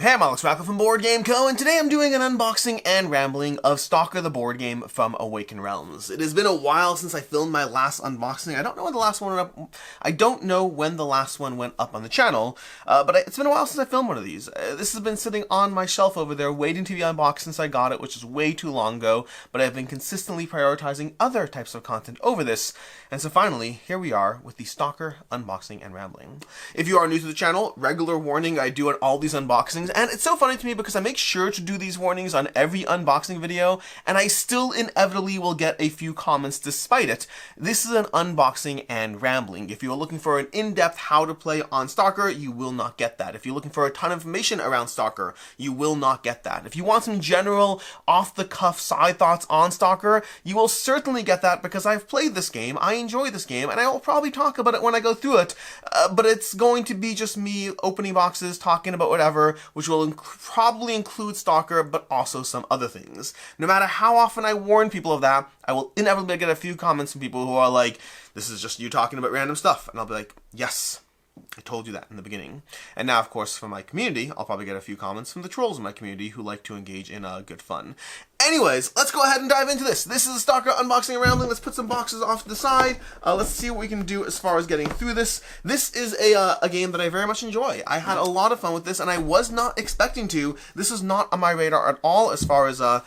Hey, I'm Alex Rackley from Board Game Co, and today I'm doing an unboxing and rambling of S.T.A.L.K.E.R the board game from Awakened Realms. It has been a while since I filmed my last unboxing. I don't know when the last one went up. I don't know when the last one went up on the channel, but it's been a while since I filmed one of these. This has been sitting on my shelf over there waiting to be unboxed since I got it, which is way too long ago, but I've been consistently prioritizing other types of content over this. And so finally, here we are with the S.T.A.L.K.E.R unboxing and rambling. If you are new to the channel, regular warning, I do all these unboxings, and it's so funny to me because I make sure to do these warnings on every unboxing video, and I still inevitably will get a few comments despite it. This is an unboxing and rambling. If you're looking for an in-depth how to play on S.T.A.L.K.E.R, you will not get that. If you're looking for a ton of information around S.T.A.L.K.E.R, you will not get that. If you want some general, off-the-cuff side thoughts on S.T.A.L.K.E.R, you will certainly get that because I've played this game, I enjoy this game, and I will probably talk about it when I go through it, but it's going to be just me opening boxes, talking about whatever, which will probably include S.T.A.L.K.E.R, but also some other things. No matter how often I warn people of that, I will inevitably get a few comments from people who are like, this is just you talking about random stuff. And I'll be like, yes, I told you that in the beginning. And now, of course, from my community, I'll probably get a few comments from the trolls in my community who like to engage in good fun. Anyways, let's go ahead and dive into this. This is a S.T.A.L.K.E.R unboxing and rambling. Let's put some boxes off to the side. Let's see what we can do as far as getting through this. This is a game that I very much enjoy. I had a lot of fun with this, and I was not expecting to. This is not on my radar at all as far as I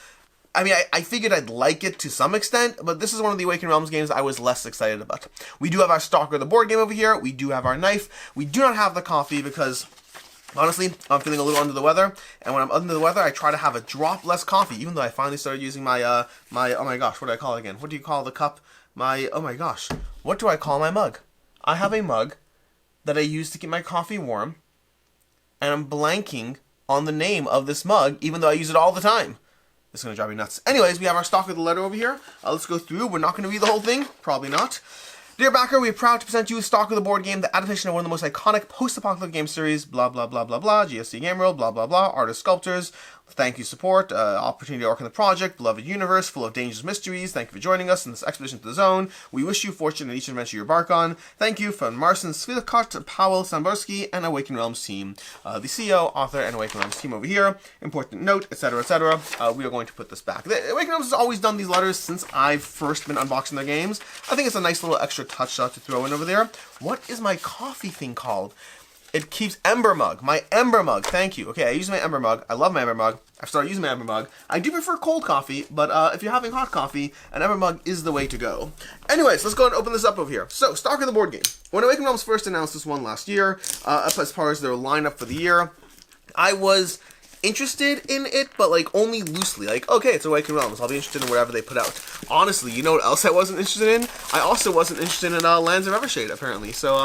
figured I'd like it to some extent, but this is one of the Awakened Realms games I was less excited about. We do have our S.T.A.L.K.E.R the board game over here. We do have our knife. We do not have the coffee because, honestly, I'm feeling a little under the weather, and when I'm under the weather, I try to have a drop less coffee, even though I finally started using my, oh my gosh, what do I call it again? What do you call the cup? Oh my gosh, what do I call my mug? I have a mug that I use to keep my coffee warm, and I'm blanking on the name of this mug, even though I use it all the time. This is going to drive me nuts. Anyways, we have our S.T.A.L.K.E.R the letter over here. Let's go through. We're not going to read the whole thing. Probably not. Dear backer, we are proud to present you S.T.A.L.K.E.R the board game, the adaptation of one of the most iconic post-apocalyptic game series, blah, blah, blah, blah, blah, GSC Game World, blah, blah, blah, artists, sculptors, thank you, support, opportunity to work on the project, beloved universe, full of dangerous mysteries, thank you for joining us in this expedition to the zone, we wish you fortune in each adventure you embark on, thank you from Marcin Svilkart, Paweł Samborski, and Awakened Realms team, the CEO, author, and Awakened Realms team over here, important note, etc., etc., we are going to put this back. Awakened Realms has always done these letters since I've first been unboxing their games. I think it's a nice little extra touch to throw in over there. What is my coffee thing called? It keeps Ember Mug. My Ember Mug. Thank you. Okay, I use my Ember Mug. I love my Ember Mug. I've started using my Ember Mug. I do prefer cold coffee, but if you're having hot coffee, an Ember Mug is the way to go. Anyways, let's go and open this up over here. So, S.T.A.L.K.E.R the board game. When Awakened Realms first announced this one last year, as far as their lineup for the year, I was interested in it, but like only loosely. Like, okay, it's Awakened Realms. I'll be interested in whatever they put out. Honestly, you know what else I wasn't interested in? I also wasn't interested in Lands of Evershade, apparently. So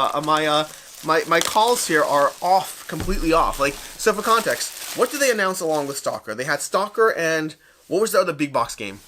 my calls here are off, completely off. Like, so for context, what did they announce along with S.T.A.L.K.E.R? They had S.T.A.L.K.E.R and what was the other big box game?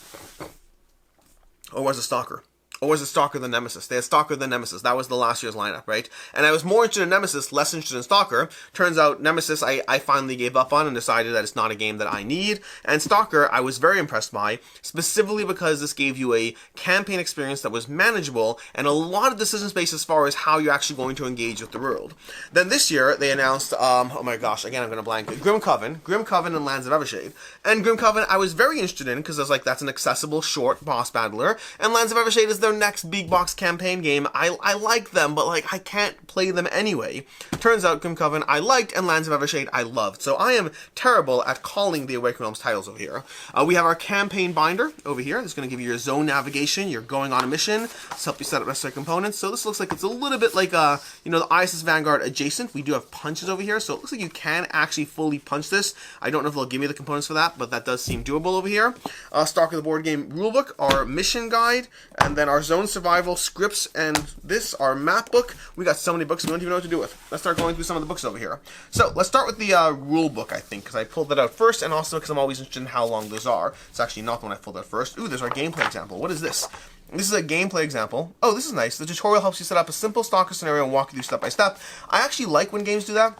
Or was it S.T.A.L.K.E.R? Or was it S.T.A.L.K.E.R the Nemesis? They had S.T.A.L.K.E.R the Nemesis. That was the last year's lineup, right? And I was more interested in Nemesis, less interested in S.T.A.L.K.E.R. Turns out Nemesis I finally gave up on and decided that it's not a game that I need. And S.T.A.L.K.E.R I was very impressed by, specifically because this gave you a campaign experience that was manageable and a lot of decision space as far as how you're actually going to engage with the world. Then this year, they announced, oh my gosh, again I'm going to blank it, Grim Coven and Lands of Evershade. And Grim Coven I was very interested in because I was like, that's an accessible, short boss battler. And Lands of Evershade is their next big box campaign game. I like them, but like I can't play them anyway. Turns out Grim Coven I liked and Lands of Evershade I loved. So I am terrible at calling the Awakened Realms titles over here. We have our campaign binder over here. This is going to give you your zone navigation. You're going on a mission. This helps you set up necessary components. So this looks like it's a little bit like you know, the ISS Vanguard adjacent. We do have punches over here, so it looks like you can actually fully punch this. I don't know if they'll give me the components for that, but that does seem doable over here. S.T.A.L.K.E.R the board game rulebook, our mission guide, and then our zone survival scripts, and this, our map book. We got so many books we don't even know what to do with. Let's start going through some of the books over here. So let's start with the rule book, I think, because I pulled that out first, and also because I'm always interested in how long those are. It's actually not the one I pulled out first. Ooh, there's our gameplay example. What is this? This is a gameplay example. Oh, this is nice. The tutorial helps you set up a simple S.T.A.L.K.E.R scenario and walk you through step by step. I actually like when games do that.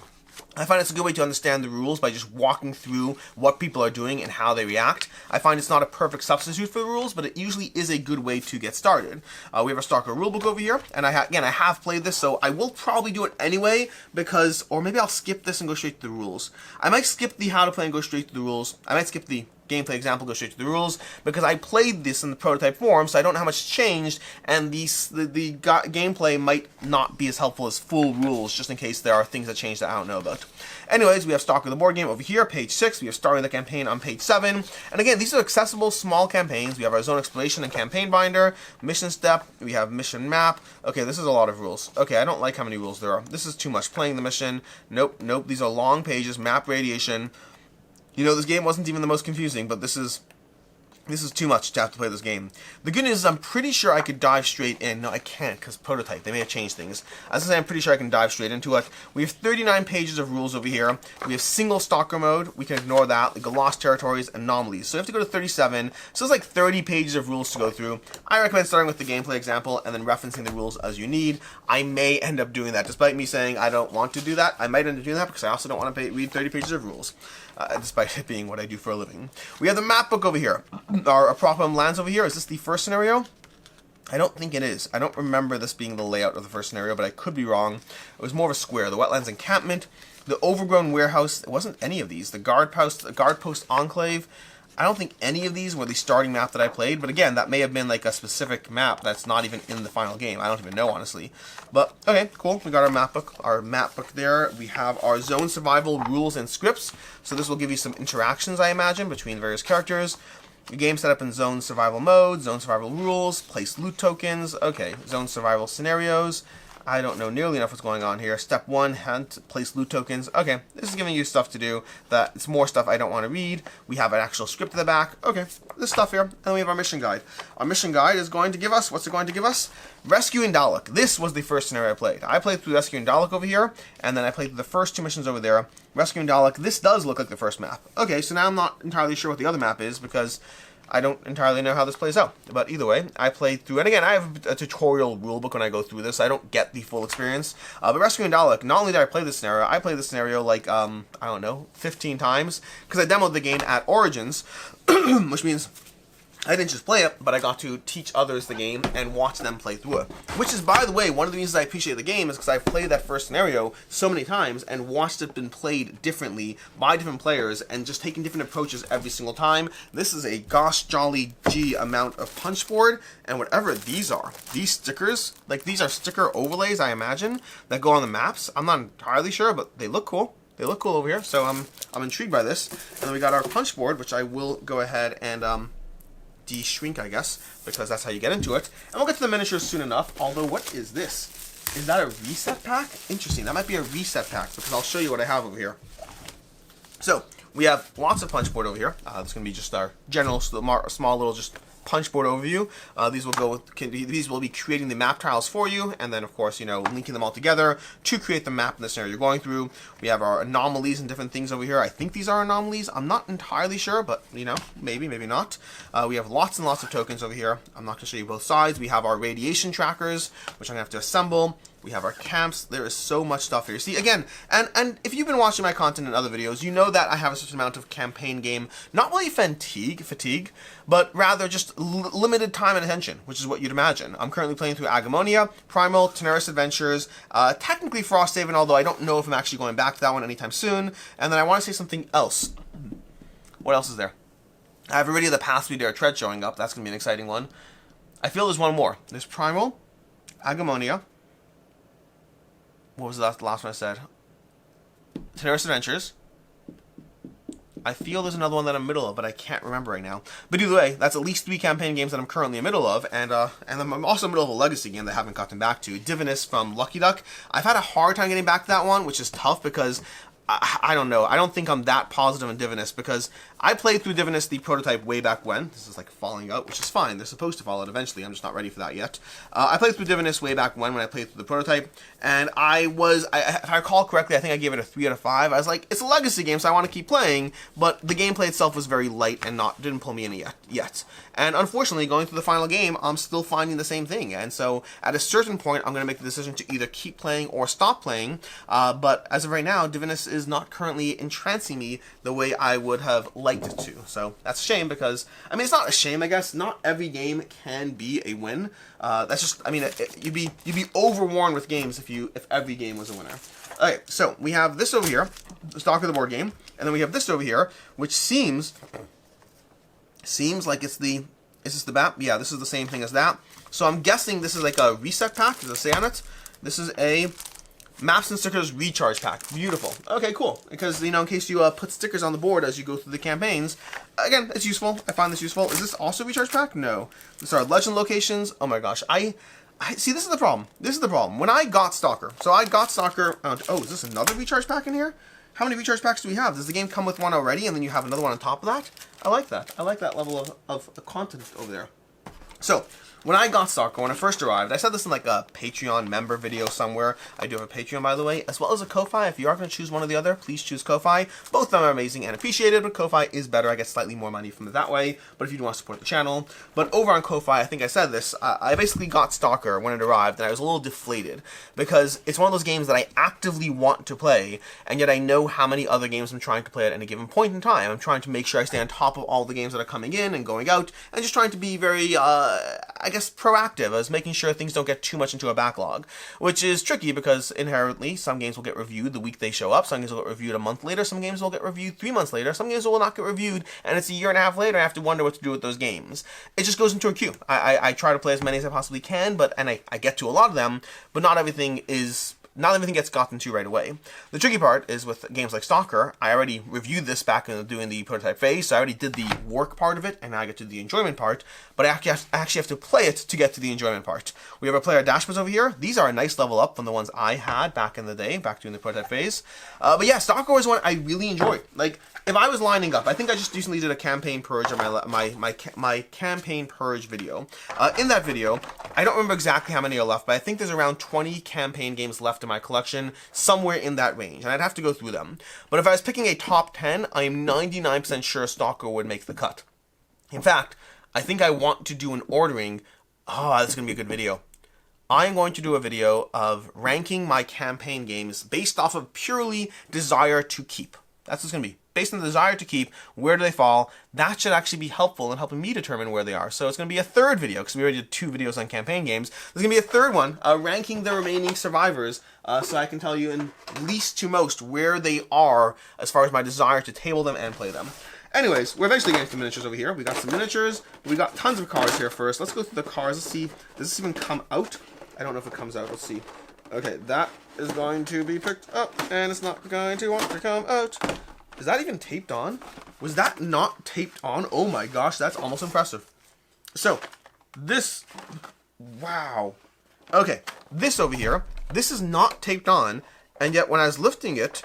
I find it's a good way to understand the rules by just walking through what people are doing and how they react. I find it's not a perfect substitute for the rules, but it usually is a good way to get started. We have a S.T.A.L.K.E.R rulebook over here, and again, I have played this, so I will probably do it anyway, because, or maybe I'll skip this and go straight to the rules. I might skip the how to play and go straight to the rules. I might skip the gameplay example, go straight to the rules, because I played this in the prototype form, so I don't know how much changed, and the gameplay might not be as helpful as full rules, just in case there are things that changed that I don't know about. Anyways, we have S.T.A.L.K.E.R the board game over here, page 6. We have starting the campaign on page 7. And again, these are accessible small campaigns. We have our zone exploration and campaign binder, mission step, we have mission map. Okay, this is a lot of rules. Okay, I don't like how many rules there are. This is too much. Playing the mission. Nope, nope. These are long pages. Map radiation. You know, this game wasn't even the most confusing, but this is too much to have to play this game. The good news is I'm pretty sure I could dive straight in. No, I can't, because prototype. They may have changed things. As I say, I'm pretty sure I can dive straight into it. We have 39 pages of rules over here. We have single stalker mode. We can ignore that. Like lost territories, anomalies. So we have to go to 37. So it's like 30 pages of rules to go through. I recommend starting with the gameplay example and then referencing the rules as you need. I may end up doing that. Despite me saying I don't want to do that, I might end up doing that because I also don't want to read 30 pages of rules. Despite it being what I do for a living. We have the map book over here. Our problem lands over here. Is this the first scenario? I don't think it is. I don't remember this being the layout of the first scenario, but I could be wrong. It was more of a square. The wetlands encampment, the overgrown warehouse. It wasn't any of these. The guard post enclave. I don't think any of these were the starting map that I played, but again, that may have been like a specific map that's not even in the final game. I don't even know, honestly. But, okay, cool. We got our map book there. We have our zone survival rules and scripts. So this will give you some interactions, I imagine, between various characters. The game set up in zone survival mode, zone survival rules, place loot tokens. Okay, zone survival scenarios. I don't know nearly enough what's going on here. Step 1, hunt, place loot tokens. Okay, this is giving you stuff to do. It's more stuff I don't want to read. We have an actual script at the back. Okay, this stuff here. And then we have our mission guide. Our mission guide is going to give us, what's it going to give us? Rescuing Mdoel. This was the first scenario I played. I played through Rescuing Mdoel over here, and then I played through the first 2 missions over there. Rescuing Mdoel, this does look like the first map. Okay, so now I'm not entirely sure what the other map is, because I don't entirely know how this plays out. But either way, I played through, and again, I have a tutorial rulebook when I go through this. I don't get the full experience. But Rescuing Mdoel, not only did I play this scenario, I played this scenario like, I don't know, 15 times. Because I demoed the game at Origins, which means I didn't just play it, but I got to teach others the game and watch them play through it. Which is, by the way, one of the reasons I appreciate the game is because I've played that first scenario so many times and watched it been played differently by different players and just taking different approaches every single time. This is a gosh jolly gee amount of punchboard, and whatever these are, these stickers, like these are sticker overlays, I imagine, that go on the maps. I'm not entirely sure, but they look cool. They look cool over here, so I'm intrigued by this. And then we got our punchboard, which I will go ahead and de-shrink, I guess, because that's how you get into it. And we'll get to the miniatures soon enough, although what is this? Is that a reset pack? Interesting, that might be a reset pack, because I'll show you what I have over here. So, we have lots of punchboard over here. This is going to be just our general, small little just punchboard overview. These will be creating the map tiles for you, and then of course, you know, linking them all together to create the map in the scenario you're going through. We have our anomalies and different things over here. I think these are anomalies. I'm not entirely sure, but you know, maybe not. We have lots and lots of tokens over here. I'm not going to show you both sides. We have our radiation trackers, which I'm going to have to assemble. We have our camps. There is so much stuff here. See, again, and if you've been watching my content in other videos, you know that I have a certain amount of campaign game, not really fatigue, but rather just limited time and attention, which is what you'd imagine. I'm currently playing through Agomonia, Primal, Tenaris Adventures, technically Frosthaven, although I don't know if I'm actually going back to that one anytime soon. And then I want to say something else. What else is there? I have already the Path Through Dare Tread showing up. That's going to be an exciting one. I feel there's one more. There's Primal, Agomonia. What was the last one I said? Tenaris Adventures. I feel there's another one that I'm in the middle of, but I can't remember right now. But either way, that's at least 3 campaign games that I'm currently in the middle of, and I'm also in the middle of a legacy game that I haven't gotten back to. Divinus from Lucky Duck. I've had a hard time getting back to that one, which is tough because I don't know. I don't think I'm that positive in Divinus because I played through Divinus, the prototype, way back when. This is like falling out, which is fine. They're supposed to fall out eventually. I'm just not ready for that yet. I played through Divinus way back when I played through the prototype, and if I recall correctly, I think I gave it a 3 out of 5. I was like, it's a legacy game, so I want to keep playing, but the gameplay itself was very light and didn't pull me in yet. And unfortunately, going through the final game, I'm still finding the same thing. And so at a certain point, I'm going to make the decision to either keep playing or stop playing. But as of right now, Divinus is not currently entrancing me the way I would have liked it to. So that's a shame because, I mean, it's not a shame, I guess. Not every game can be a win. That's just, I mean, you'd be overworn with games if every game was a winner. Okay, so we have this over here, the Stalker the board game, and then we have this over here, which seems like it's the, is this the map? Yeah, this is the same thing as that. So I'm guessing this is like a reset pack. Does it say on it? This is a Maps and Stickers recharge pack. Beautiful. Okay, cool. Because, in case you put stickers on the board as you go through the campaigns, again, it's useful. I find this useful. Is this also a recharge pack? No. These are legend locations. Oh my gosh. I see, this is the problem. This is the problem. When I got S.T.A.L.K.E.R. So I got S.T.A.L.K.E.R. Oh, is this another recharge pack in here? How many recharge packs do we have? Does the game come with one already and then you have another one on top of that? I like that. I like that level of content over there. So, when I got S.T.A.L.K.E.R., when I first arrived, I said this in like a Patreon member video somewhere. I do have a Patreon, by the way, as well as a Ko-Fi. If you are going to choose one or the other, please choose Ko-Fi. Both of them are amazing and appreciated, but Ko-Fi is better. I get slightly more money from it that way, but if you do want to support the channel. But over on Ko-Fi, I think I said this, I basically got S.T.A.L.K.E.R. when it arrived, and I was a little deflated, because it's one of those games that I actively want to play, and yet I know how many other games I'm trying to play at any given point in time. I'm trying to make sure I stay on top of all the games that are coming in and going out, and just trying to be very, I guess, proactive as making sure things don't get too much into a backlog, which is tricky because inherently some games will get reviewed the week they show up, some games will get reviewed a month later, some games will get reviewed 3 months later, some games will not get reviewed, and it's a year and a half later I have to wonder what to do with those games. It just goes into a queue. I try to play as many as I possibly can, and I get to a lot of them, but not everything gets gotten to right away. The tricky part is with games like S.T.A.L.K.E.R., I already reviewed this back in doing the prototype phase, so I already did the work part of it, and now I get to the enjoyment part, but I actually have to play it to get to the enjoyment part. We have our player dashboards over here. These are a nice level up from the ones I had back in the day, back during the prototype phase. But yeah, S.T.A.L.K.E.R. was one I really enjoyed. Like, if I was lining up, I think I just recently did a campaign purge on my campaign purge video. In that video, I don't remember exactly how many are left, but I think there's around 20 campaign games left in my collection, somewhere in that range, and I'd have to go through them. But if I was picking a top 10, I am 99% sure S.T.A.L.K.E.R. would make the cut. In fact, I think I want to do an ordering. Oh, this is going to be a good video. I'm going to do a video of ranking my campaign games based off of purely desire to keep. That's what it's going to be. Based on the desire to keep, where do they fall? That should actually be helpful in helping me determine where they are. So it's going to be a third video, because we already did 2 videos on campaign games. There's going to be a third one, ranking the remaining survivors, so I can tell you in least to most where they are as far as my desire to table them and play them. Anyways, we're eventually getting to miniatures over here. We got some miniatures. We got tons of cards here first. Let's go through the cards. Let's see. Does this even come out? I don't know if it comes out. Let's see. Okay, that is going to be picked up, and it's not going to want to come out. Is that even taped on? Was that not taped on? Oh my gosh, that's almost impressive. So, this, wow. Okay, this over here, this is not taped on, and yet when I was lifting it,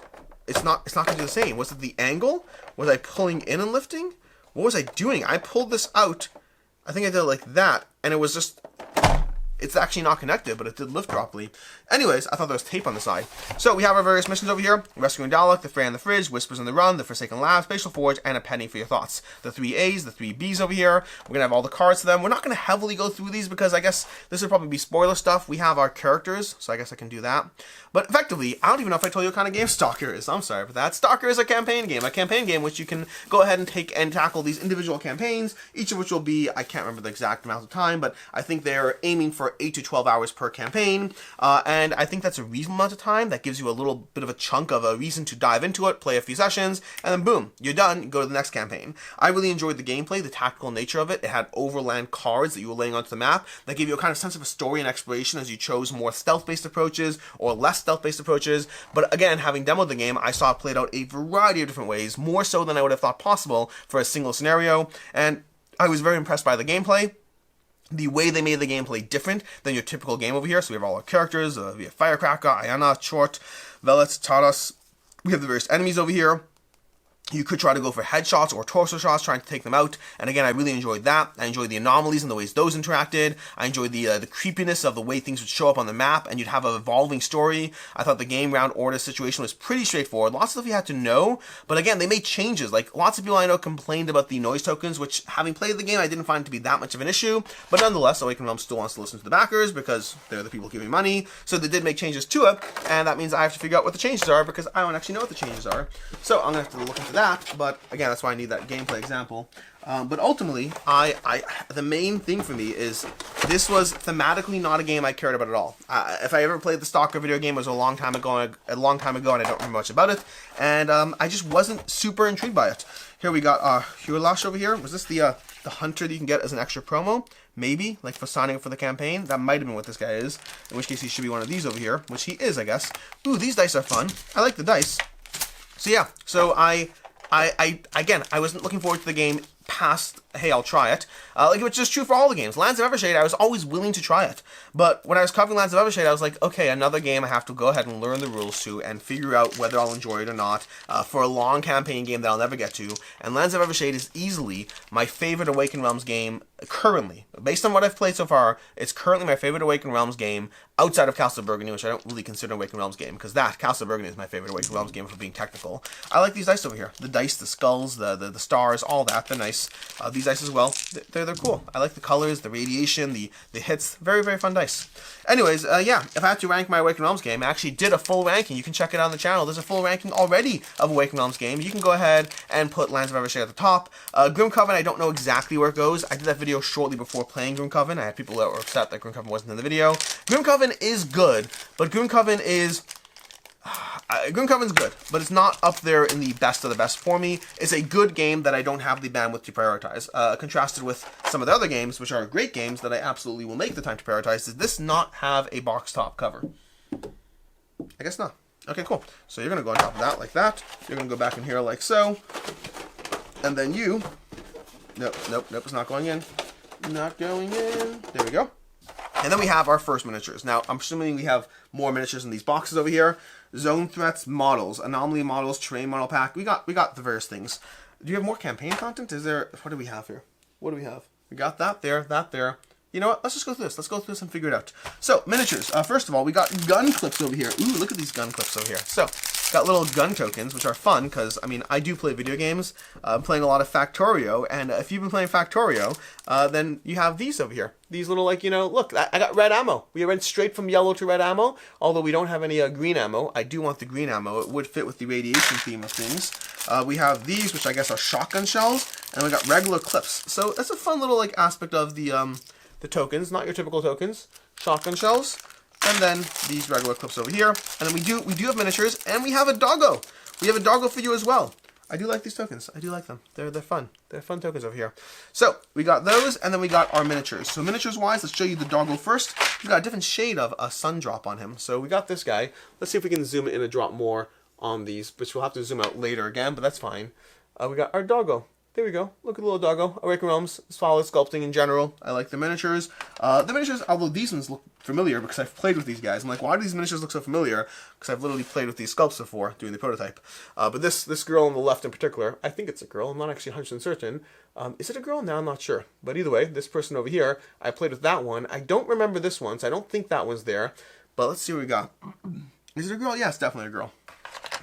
it's not going to do the same. Was it the angle? Was I pulling in and lifting? What was I doing? I pulled this out, I think I did it like that, and it was just, it's actually not connected, but it did lift properly. Anyways, I thought there was tape on the side. So we have our various missions over here. Rescuing Dalek, The Fray in the Fridge, Whispers in the Run, The Forsaken Lab, Spatial Forge, and A Penny for Your Thoughts. The 3 A's, the 3 B's over here. We're going to have all the cards to them. We're not going to heavily go through these because I guess this would probably be spoiler stuff. We have our characters, so I guess I can do that. But effectively, I don't even know if I told you what kind of game S.T.A.L.K.E.R. is. I'm sorry for that. S.T.A.L.K.E.R. is a campaign game which you can go ahead and take and tackle these individual campaigns, each of which will be, I can't remember the exact amount of time, but I think they're aiming for 8 to 12 hours per campaign, and I think that's a reasonable amount of time. That gives you a little bit of a chunk of a reason to dive into it, play a few sessions, and then boom, you're done, go to the next campaign. I really enjoyed the gameplay, the tactical nature of it. It had overland cards that you were laying onto the map that gave you a kind of sense of a story and exploration as you chose more stealth-based approaches or less stealth-based approaches. But again, having demoed the game, I saw it played out a variety of different ways, more so than I would have thought possible for a single scenario, and I was very impressed by the gameplay. The way they made the gameplay different than your typical game over here. So we have all our characters. We have Firecracker, Ayana, Chort, Velet, Taras. We have the various enemies over here. You could try to go for headshots or torso shots, trying to take them out. And again, I really enjoyed that. I enjoyed the anomalies and the ways those interacted. I enjoyed the creepiness of the way things would show up on the map, and you'd have an evolving story. I thought the game round order situation was pretty straightforward. Lots of stuff you had to know, but again, they made changes. Like, lots of people I know complained about the noise tokens, which, having played the game, I didn't find it to be that much of an issue. But nonetheless, Awakened Realms still wants to listen to the backers because they're the people giving money. So they did make changes to it, and that means I have to figure out what the changes are because I don't actually know what the changes are. So I'm gonna have to look into that. But again, that's why I need that gameplay example. But ultimately, the main thing for me is this was thematically not a game I cared about at all. If I ever played the S.T.A.L.K.E.R video game, it was a long time ago, and I don't remember much about it. And I just wasn't super intrigued by it. Here we got Hurlash over here. Was this the hunter that you can get as an extra promo? Maybe, like for signing up for the campaign. That might have been what this guy is. In which case, he should be one of these over here, which he is, I guess. Ooh, these dice are fun. I like the dice. So yeah, so again, I wasn't looking forward to the game past, hey, I'll try it. Which is true for all the games. Lands of Evershade, I was always willing to try it. But when I was covering Lands of Evershade, I was like, okay, another game I have to go ahead and learn the rules to and figure out whether I'll enjoy it or not for a long campaign game that I'll never get to. And Lands of Evershade is easily my favorite Awakened Realms game currently. Based on what I've played so far, it's currently my favorite Awakened Realms game outside of Castle of Burgundy, which I don't really consider an Awakened Realms game, because Castle of Burgundy is my favorite Awakened Realms game for being technical. I like these dice over here. The dice, the skulls, the stars, all that, they're nice. These dice as well, they're cool. I like the colors, the radiation, the hits. Very, very fun dice. Anyways, yeah, if I had to rank my Awakened Realms game, I actually did a full ranking. You can check it out on the channel. There's a full ranking already of Awakened Realms games. You can go ahead and put Lands of Evershade at the top. Grim Coven, I don't know exactly where it goes. I did that video shortly before playing Grim Coven. I had people that were upset that Grim Coven wasn't in the video. Grim Coven is good, but Grim Coven's good, but it's not up there in the best of the best for me. It's a good game that I don't have the bandwidth to prioritize. Contrasted with some of the other games, which are great games that I absolutely will make the time to prioritize, does this not have a box top cover? I guess not. Okay, cool. So you're going to go on top of that like that. You're going to go back in here like so. And then you... Nope, it's not going in. Not going in. There we go. And then we have our first miniatures. Now, I'm assuming we have more miniatures in these boxes over here. Zone threats, models, anomaly models, terrain model pack. We got the various things. Do you have more campaign content? Is there... What do we have here? What do we have? We got that there, that there. You know what? Let's just go through this. Let's go through this and figure it out. So, miniatures. First of all, we got gun clips over here. Ooh, look at these gun clips over here. So, got little gun tokens, which are fun, because, I mean, I do play video games. I'm playing a lot of Factorio, and if you've been playing Factorio, then you have these over here. These little, like, you know, look, I got red ammo. We went straight from yellow to red ammo, although we don't have any green ammo. I do want the green ammo. It would fit with the radiation theme of things. We have these, which I guess are shotgun shells, and we got regular clips. So, that's a fun little, like, aspect of the tokens, not your typical tokens. Shotgun shells. And then these regular clips over here. And then we do have miniatures, and we have a doggo. We have a doggo for you as well. I do like these tokens. I do like them. They're fun. They're fun tokens over here. So we got those, and then we got our miniatures. So miniatures wise, let's show you the doggo first. He's got a different shade of a sun drop on him. So we got this guy. Let's see if we can zoom in and drop more on these, which we'll have to zoom out later again, but that's fine. We got our doggo. There we go. Look at the little doggo. Awakened Realms, solid sculpting in general. I like the miniatures. Although these ones look familiar because I've played with these guys. I'm like, why do these miniatures look so familiar? Because I've literally played with these sculpts before doing the prototype. But this girl on the left in particular, I think it's a girl. I'm not actually 100% certain. Is it a girl? Now I'm not sure. But either way, this person over here, I played with that one. I don't remember this one, so I don't think that one's there. But let's see what we got. Is it a girl? Yeah, it's definitely a girl.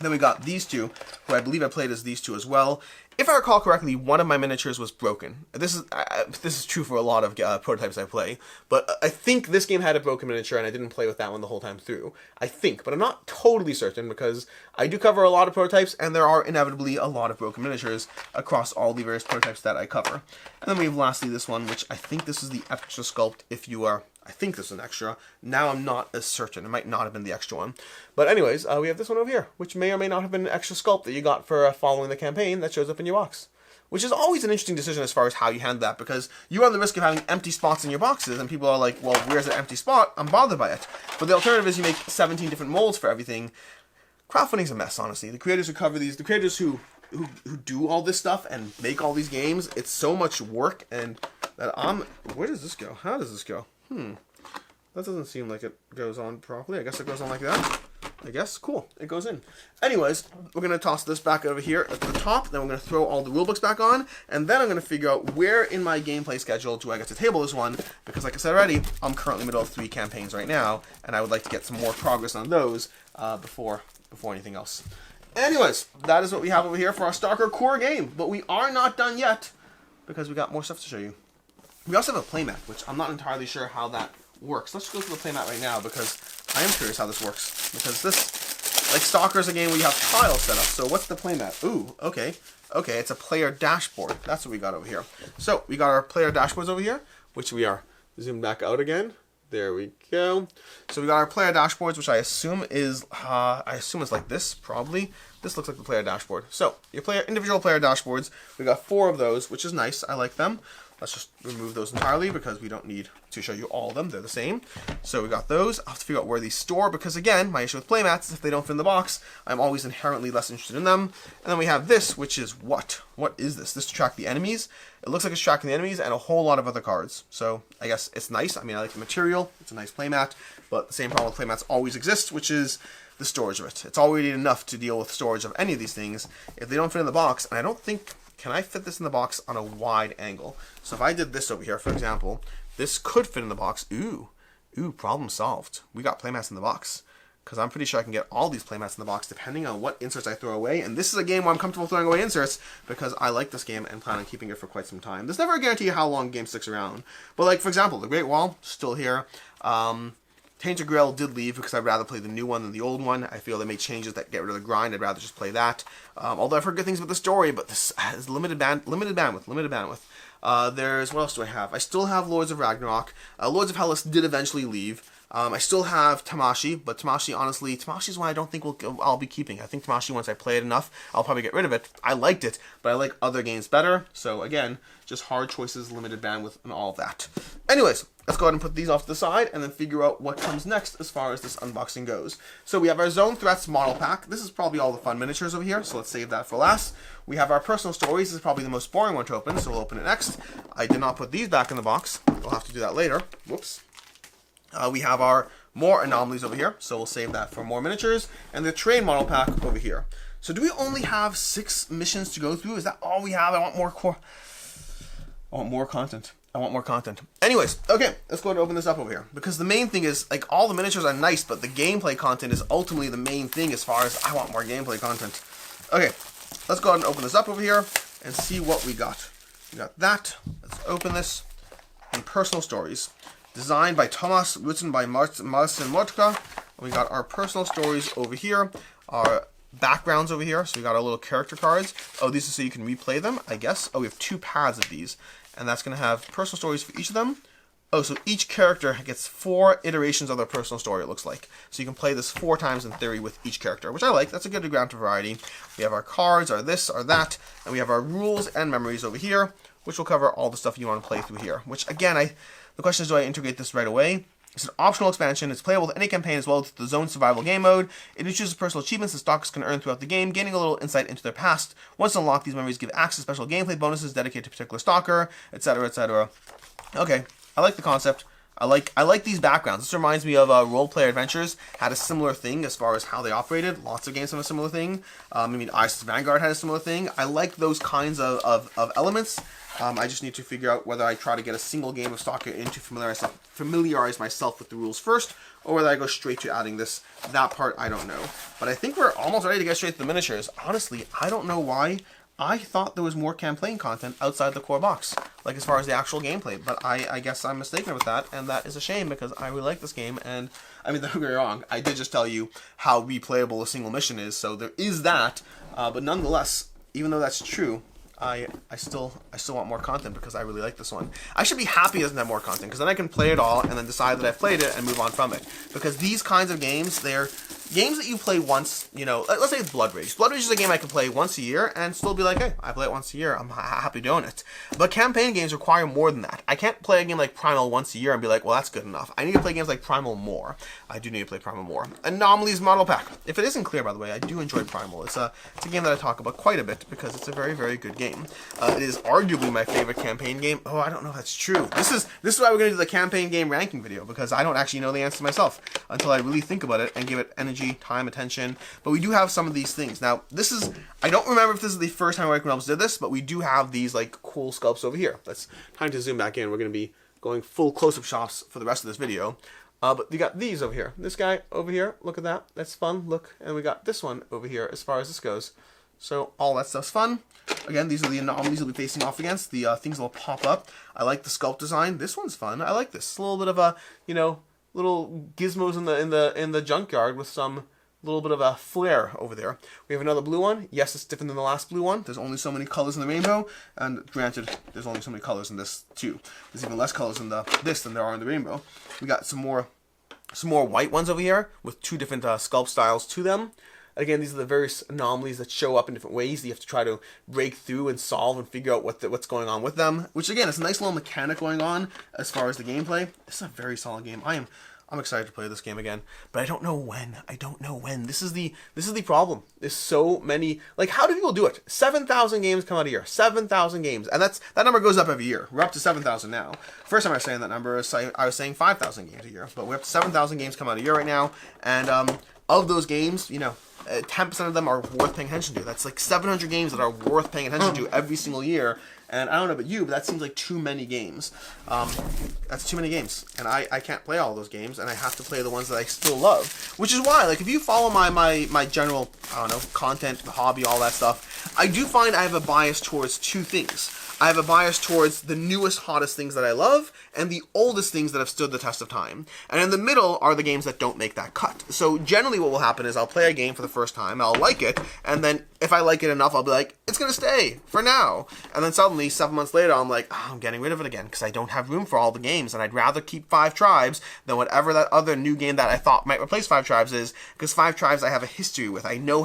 Then we got these two, who I believe I played as these two as well. If I recall correctly, one of my miniatures was broken. This is true for a lot of prototypes I play, but I think this game had a broken miniature, and I didn't play with that one the whole time through. I think, but I'm not totally certain, because I do cover a lot of prototypes, and there are inevitably a lot of broken miniatures across all the various prototypes that I cover. And then we have lastly this one, which I think this is the extra sculpt if you are... I think this is an extra. Now I'm not as certain. It might not have been the extra one. But anyways, we have this one over here, which may or may not have been an extra sculpt that you got for following the campaign that shows up in your box. Which is always an interesting decision as far as how you handle that, because you run the risk of having empty spots in your boxes, and people are like, well, where's the empty spot? I'm bothered by it. But the alternative is you make 17 different molds for everything. Crowdfunding's a mess, honestly. The creators who cover these, the creators who do all this stuff and make all these games, it's so much work, and that where does this go? How does this go? That doesn't seem like it goes on properly. I guess it goes on like that. I guess. Cool. It goes in. Anyways, we're going to toss this back over here at the top. Then we're going to throw all the rulebooks back on. And then I'm going to figure out where in my gameplay schedule do I get to table this one. Because like I said already, I'm currently in the middle of 3 campaigns right now. And I would like to get some more progress on those before anything else. Anyways, that is what we have over here for our S.T.A.L.K.E.R core game. But we are not done yet because we got more stuff to show you. We also have a playmat, which I'm not entirely sure how that works. Let's go through the playmat right now because I am curious how this works. Because this, like S.T.A.L.K.E.R is a game where you have tiles set up. So what's the playmat? Ooh, okay. Okay, it's a player dashboard. That's what we got over here. So we got our player dashboards over here, which we are zoomed back out again. There we go. So we got our player dashboards, which I assume is like this, probably. This looks like the player dashboard. So your individual player dashboards, we got 4 of those, which is nice. I like them. Let's just remove those entirely because we don't need to show you all of them. They're the same. So we got those. I'll have to figure out where these store because, again, my issue with playmats is if they don't fit in the box, I'm always inherently less interested in them. And then we have this, which is what? What is this? This to track the enemies. It looks like it's tracking the enemies and a whole lot of other cards. So I guess it's nice. I mean, I like the material. It's a nice playmat. But the same problem with playmats always exists, which is the storage of it. It's already enough to deal with storage of any of these things. If they don't fit in the box, and I don't think... Can I fit this in the box on a wide angle? So if I did this over here, for example, this could fit in the box. Ooh, problem solved. We got playmats in the box. Because I'm pretty sure I can get all these playmats in the box depending on what inserts I throw away. And this is a game where I'm comfortable throwing away inserts because I like this game and plan on keeping it for quite some time. There's never a guarantee how long a game sticks around. But like, for example, the Great Wall, still here. Tainted Grail did leave because I'd rather play the new one than the old one. I feel they made changes that get rid of the grind. I'd rather just play that. Although I've heard good things about the story, but this has limited bandwidth. There's, what else do I have? I still have Lords of Ragnarok. Lords of Hellas did eventually leave. I still have Tamashii, but Tamashii, honestly, Tamashii's one I don't think I'll be keeping. I think Tamashii, once I play it enough, I'll probably get rid of it. I liked it, but I like other games better. So again, just hard choices, limited bandwidth, and all of that. Anyways, let's go ahead and put these off to the side and then figure out what comes next as far as this unboxing goes. So we have our Zone Threats model pack. This is probably all the fun miniatures over here, so let's save that for last. We have our personal stories. This is probably the most boring one to open, so we'll open it next. I did not put these back in the box. We'll have to do that later. Whoops. We have our more Anomalies over here, so we'll save that for more miniatures. And the Train model pack over here. So do we only have 6 missions to go through? Is that all we have? I want more content. Anyways, okay, let's go ahead and open this up over here. Because the main thing is, like, all the miniatures are nice, but the gameplay content is ultimately the main thing as far as I want more gameplay content. Okay, let's go ahead and open this up over here and see what we got. We got that. Let's open this. And personal stories. Designed by Thomas, written by Marcin Motka. We got our personal stories over here. Our backgrounds over here. So we got our little character cards. Oh, these are so you can replay them, I guess. Oh, we have 2 pads of these. And that's going to have personal stories for each of them. Oh, so each character gets 4 iterations of their personal story, it looks like. So you can play this 4 times in theory with each character, which I like. That's a good amount of variety. We have our cards, our this, our that. And we have our rules and memories over here, which will cover all the stuff you want to play through here. Which, again, the question is, do I integrate this right away? It's an optional expansion. It's playable with any campaign as well as the Zone Survival game mode. It introduces personal achievements that stalkers can earn throughout the game, gaining a little insight into their past. Once unlocked, these memories give access to special gameplay bonuses dedicated to a particular stalker, etc., etc. Okay, I like the concept. I like these backgrounds. This reminds me of Role Player Adventures had a similar thing as far as how they operated. Lots of games have a similar thing. I mean, ISIS Vanguard had a similar thing. I like those kinds of elements. I just need to figure out whether I try to get a single game of S.T.A.L.K.E.R in to familiarize myself with the rules first, or whether I go straight to adding this. That part, I don't know. But I think we're almost ready to get straight to the miniatures. Honestly, I don't know why. I thought there was more campaign content outside the core box, like as far as the actual gameplay, but I guess I'm mistaken with that, and that is a shame because I really like this game, and I mean, don't get me wrong, I did just tell you how replayable a single mission is, so there is that, but nonetheless, even though that's true, I still want more content because I really like this one. I should be happy it doesn't have more content because then I can play it all and then decide that I've played it and move on from it. Because these kinds of games, they're games that you play once, you know, let's say it's Blood Rage. Blood Rage is a game I can play once a year and still be like, hey, I play it once a year. I'm happy doing it. But campaign games require more than that. I can't play a game like Primal once a year and be like, well, that's good enough. I need to play games like Primal more. I do need to play Primal more. Anomalies model pack. If it isn't clear, by the way, I do enjoy Primal. It's a game that I talk about quite a bit because it's a very, very good game. It is arguably my favorite campaign game. Oh, I don't know if that's true. This is why we're going to do the campaign game ranking video because I don't actually know the answer myself until I really think about it and give it an energy, time, attention. But we do have some of these things. Now, this is, I don't remember if this is the first time Awakened Realms did this, but we do have these like cool sculpts over here. That's time to zoom back in. We're going to be going full close-up shots for the rest of this video. But you got these over here. This guy over here, look at that. That's fun, look. And we got this one over here as far as this goes. So all that stuff's fun. Again, these are the anomalies you'll be facing off against, the things that will pop up. I like the sculpt design. This one's fun. I like this. It's a little bit of a, you know, little gizmos in the junkyard with some little bit of a flair over there. We have another blue one. Yes, it's different than the last blue one. There's only so many colors in the rainbow, and granted, there's only so many colors in this too. There's even less colors in this than there are in the rainbow. We got some more white ones over here with two different sculpt styles to them. Again, these are the various anomalies that show up in different ways that you have to try to break through and solve and figure out what's going on with them. Which again, it's a nice little mechanic going on as far as the gameplay. This is a very solid game. I'm excited to play this game again, but I don't know when. I don't know when. This is the problem. There's so many. Like, how do people do it? 7,000 games come out a year. 7,000 games, and that number goes up every year. We're up to 7,000 now. First time I was saying that number, I was saying 5,000 games a year, but we're up to 7,000 games come out a year right now, and of those games, you know, 10% of them are worth paying attention to. That's like 700 games that are worth paying attention to every single year. And I don't know about you, but that seems like too many games. That's too many games. And I can't play all those games, and I have to play the ones that I still love. Which is why, like, if you follow my general, I don't know, content, hobby, all that stuff, I do find I have a bias towards two things. I have a bias towards the newest, hottest things that I love, and the oldest things that have stood the test of time. And in the middle are the games that don't make that cut. So generally what will happen is I'll play a game for the first time, I'll like it, and then if I like it enough, I'll be like, it's gonna stay for now. And then suddenly, 7 months later, I'm like, oh, I'm getting rid of it again, because I don't have room for all the games, and I'd rather keep 5 Tribes than whatever that other new game that I thought might replace 5 Tribes is, because 5 Tribes I have a history with. I know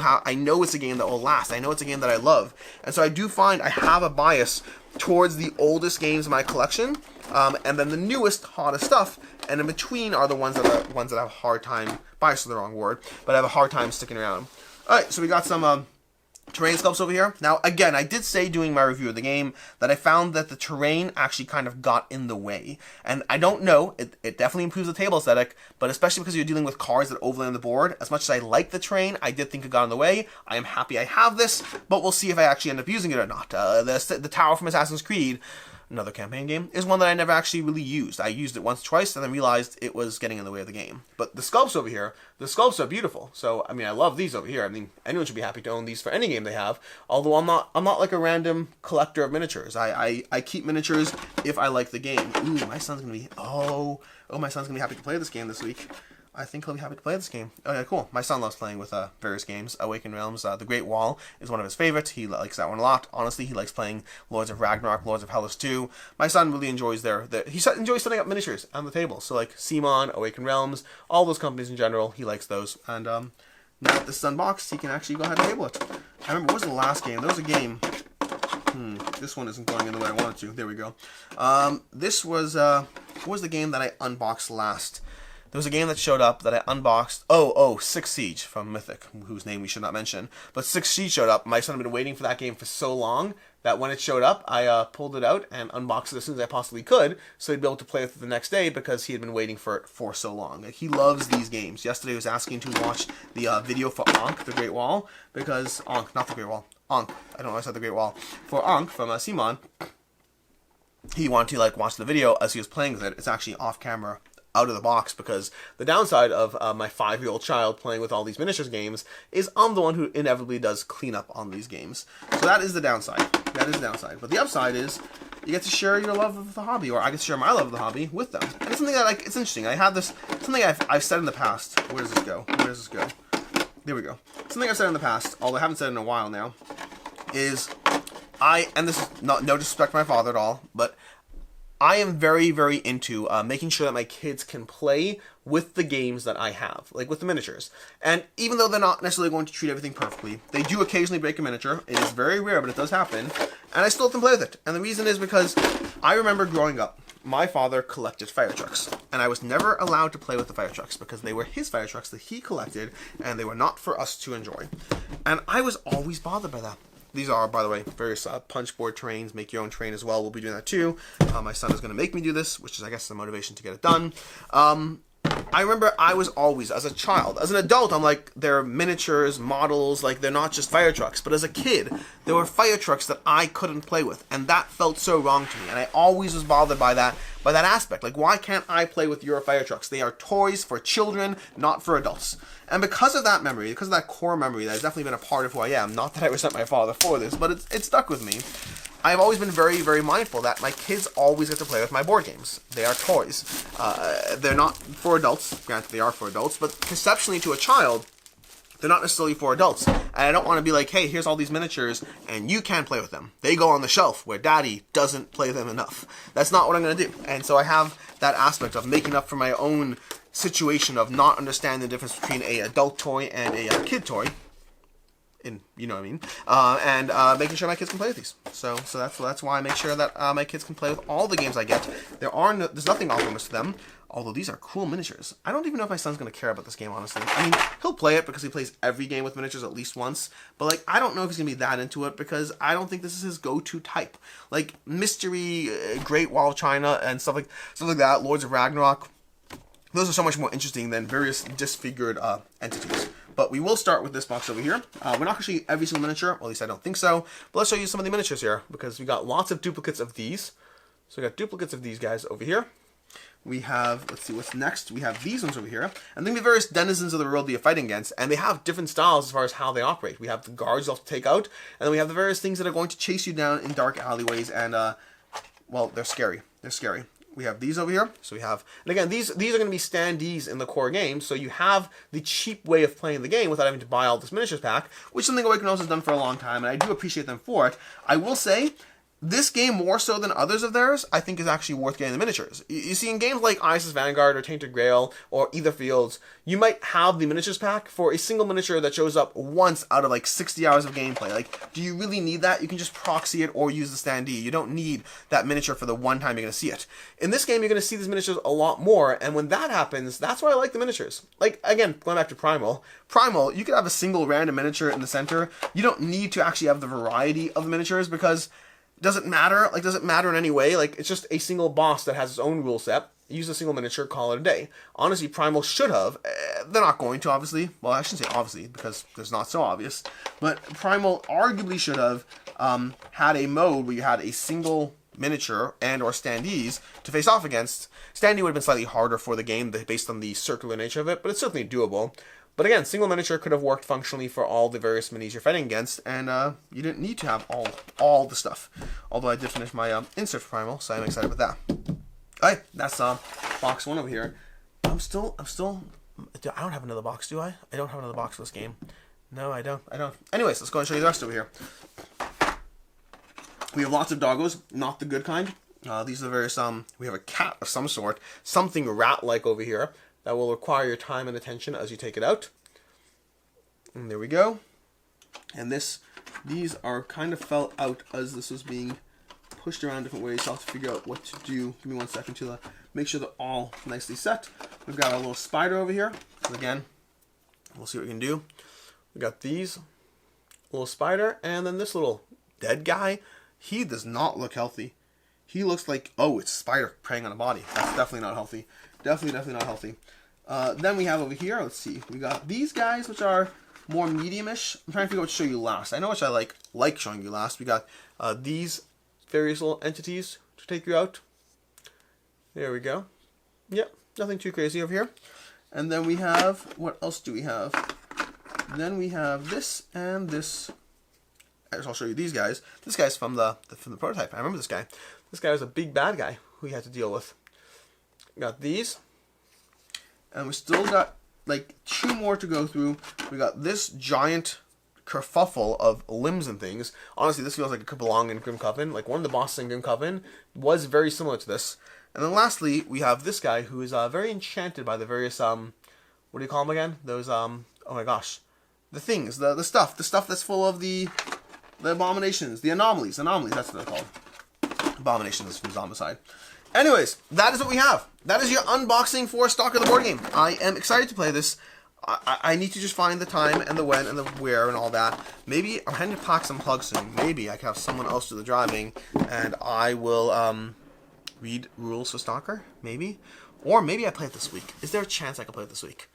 it's a game that will last. I know it's a game that I love. And so I do find I have a bias towards the oldest games in my collection, and then the newest, hottest stuff, and in between are the ones that have a hard time, bias is the wrong word, but I have a hard time sticking around. Alright, so we got some terrain sculpts over here. Now, again, I did say doing my review of the game that I found that the terrain actually kind of got in the way. And I don't know, it definitely improves the table aesthetic, but especially because you're dealing with cards that overlay on the board, as much as I like the terrain, I did think it got in the way. I am happy I have this, but we'll see if I actually end up using it or not. The tower from Assassin's Creed, another campaign game, is one that I never actually really used. I used it once, twice, and then realized it was getting in the way of the game. But the sculpts over here, the sculpts are beautiful. So, I mean, I love these over here. I mean, anyone should be happy to own these for any game they have. Although I'm not like a random collector of miniatures. I keep miniatures if I like the game. Ooh, my son's gonna be, my son's gonna be happy to play this game this week. I think he'll be happy to play this game. Okay, cool. My son loves playing with various games. Awakened Realms, The Great Wall is one of his favorites. He likes that one a lot. Honestly, he likes playing Lords of Ragnarok, Lords of Hellas 2. My son really enjoys he enjoys setting up miniatures on the table. So like Simon, Awakened Realms, all those companies in general, he likes those. And now that this is unboxed, he can actually go ahead and table it. I remember, what was the last game? There was a game. This one isn't going in the way I wanted to. There we go. This was, what was the game that I unboxed last? There was a game that showed up that I unboxed. Six Siege from Mythic, whose name we should not mention. But Six Siege showed up. My son had been waiting for that game for so long that when it showed up, I pulled it out and unboxed it as soon as I possibly could, so he'd be able to play with it the next day because he had been waiting for it for so long. Like, he loves these games. Yesterday he was asking to watch the video for Ankh, The Great Wall, because Ankh, not The Great Wall, Ankh. I don't know why I said The Great Wall. For Ankh from Simon, he wanted to watch the video as he was playing with it. It's actually off camera, out of the box, because the downside of my 5-year-old child playing with all these miniatures games is I'm the one who inevitably does clean up on these games. So that is the downside. That is the downside. But the upside is you get to share your love of the hobby, or I get to share my love of the hobby with them. And it's something that, it's interesting. I have this, something I've said in the past. Where does this go? Where does this go? There we go. Something I've said in the past, although I haven't said it in a while now, is and this is no disrespect to my father at all, but I am very, very into making sure that my kids can play with the games that I have, like with the miniatures. And even though they're not necessarily going to treat everything perfectly, they do occasionally break a miniature. It is very rare, but it does happen. And I still let them play with it. And the reason is because I remember growing up, my father collected fire trucks. And I was never allowed to play with the fire trucks because they were his fire trucks that he collected, and they were not for us to enjoy. And I was always bothered by that. These are, by the way, various punch board terrains. Make your own terrain as well. We'll be doing that too. My son is going to make me do this, which is, I guess, the motivation to get it done. I remember I was always, as a child, as an adult, I'm like, they're miniatures, models, like they're not just fire trucks. But as a kid, there were fire trucks that I couldn't play with, and that felt so wrong to me. And I always was bothered by that aspect. Like, why can't I play with your fire trucks? They are toys for children, not for adults. And because of that memory, because of that core memory that has definitely been a part of who I am, not that I resent my father for this, but it stuck with me. I've always been very, very mindful that my kids always get to play with my board games. They are toys. They're not for adults. Granted, they are for adults, but conceptually to a child, they're not necessarily for adults. And I don't want to be like, hey, here's all these miniatures, and you can't play with them. They go on the shelf where daddy doesn't play them enough. That's not what I'm going to do. And so I have that aspect of making up for my own situation of not understanding the difference between a adult toy and a kid toy. You know what I mean, making sure my kids can play with these. So that's why I make sure that my kids can play with all the games I get. There's nothing off limits to them, although these are cool miniatures. I don't even know if my son's going to care about this game, honestly. I mean, he'll play it because he plays every game with miniatures at least once, but like, I don't know if he's going to be that into it because I don't think this is his go-to type. Like, Mystery, Great Wall of China, and stuff like that, Lords of Ragnarok, those are so much more interesting than various disfigured entities. But we will start with this box over here. We're not going to show you every single miniature, or at least I don't think so. But let's show you some of the miniatures here, because we got lots of duplicates of these. So we got duplicates of these guys over here. We have, let's see what's next. We have these ones over here. And then we have various denizens of the world that you're fighting against. And they have different styles as far as how they operate. We have the guards you'll have to take out. And then we have the various things that are going to chase you down in dark alleyways. And, well, they're scary. They're scary. We have these over here. So we have, and again, these are going to be standees in the core game. So you have the cheap way of playing the game without having to buy all this miniatures pack, which is something Awaken Realms has done for a long time, and I do appreciate them for it. I will say, this game, more so than others of theirs, I think is actually worth getting the miniatures. You see, in games like Isis Vanguard or Tainted Grail or Ether Fields, you might have the miniatures pack for a single miniature that shows up once out of like 60 hours of gameplay. Like, do you really need that? You can just proxy it or use the standee. You don't need that miniature for the one time you're going to see it. In this game, you're going to see these miniatures a lot more, and when that happens, that's why I like the miniatures. Like, again, going back to Primal, you could have a single random miniature in the center. You don't need to actually have the variety of the miniatures because doesn't matter. Like, doesn't matter in any way. Like, it's just a single boss that has its own rule set. Use a single miniature, call it a day. Honestly, Primal should have. They're not going to, obviously. Well, I shouldn't say obviously, because it's not so obvious. But Primal arguably should have had a mode where you had a single miniature and or standees to face off against. Standee would have been slightly harder for the game based on the circular nature of it, but it's certainly doable. But again, single miniature could have worked functionally for all the various minis you're fighting against, and you didn't need to have all the stuff. Although I did finish my insert for Primal, so I'm excited with that. Alright, that's box one over here. I don't have another box, do I? I don't have another box for this game. No, I don't. Anyways, let's go and show you the rest over here. We have lots of doggos, not the good kind. These are the various, we have a cat of some sort, something rat-like over here, that will require your time and attention as you take it out. And there we go. And these are kind of fell out as this was being pushed around different ways. So I'll have to figure out what to do. Give me 1 second to make sure they're all nicely set. We've got a little spider over here. So again, we'll see what we can do. We got these, little spider, and then this little dead guy. He does not look healthy. He looks like, oh, it's a spider preying on a body. That's definitely not healthy. Definitely not healthy. Then we have over here, let's see, we got these guys, which are more medium-ish. I'm trying to figure out what to show you last. I know which I like showing you last. We got these various little entities to take you out. There we go. Yep, nothing too crazy over here. And then we have, what else do we have? Then we have this and this. I'll show you these guys. This guy's from the prototype. I remember this guy. This guy was a big bad guy who we had to deal with. Got these. And we still got like 2 more to go through. We got this giant kerfuffle of limbs and things. Honestly, this feels like it could belong in Grim Coven. Like, one of the bosses in Grim Coven was very similar to this. And then lastly, we have this guy who is very enchanted by the various, what do you call them again? Those, oh my gosh. The things, the stuff that's full of the abominations, the anomalies, that's what they're called. Abominations from Zombicide. Anyways, that is what we have. That is your unboxing for S.T.A.L.K.E.R the board game. I am excited to play this. I need to just find the time and the when and the where and all that. Maybe I'm heading to Plax and Plug soon. Maybe I can have someone else do the driving, and I will read rules for S.T.A.L.K.E.R. Maybe. Or maybe I play it this week. Is there a chance I could play it this week?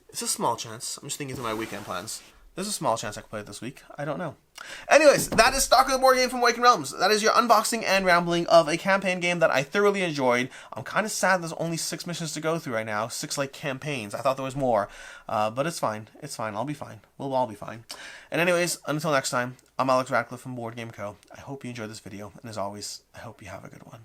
It's a small chance. I'm just thinking through my weekend plans. There's a small chance I could play it this week. I don't know. Anyways, that is S.T.A.L.K.E.R, the board game from Awakened Realms. That is your unboxing and rambling of a campaign game that I thoroughly enjoyed. I'm kind of sad there's only 6 missions to go through right now. 6, like, campaigns. I thought there was more. But it's fine. It's fine. I'll be fine. We'll all be fine. And anyways, until next time, I'm Alex Radcliffe from Board Game Co. I hope you enjoyed this video. And as always, I hope you have a good one.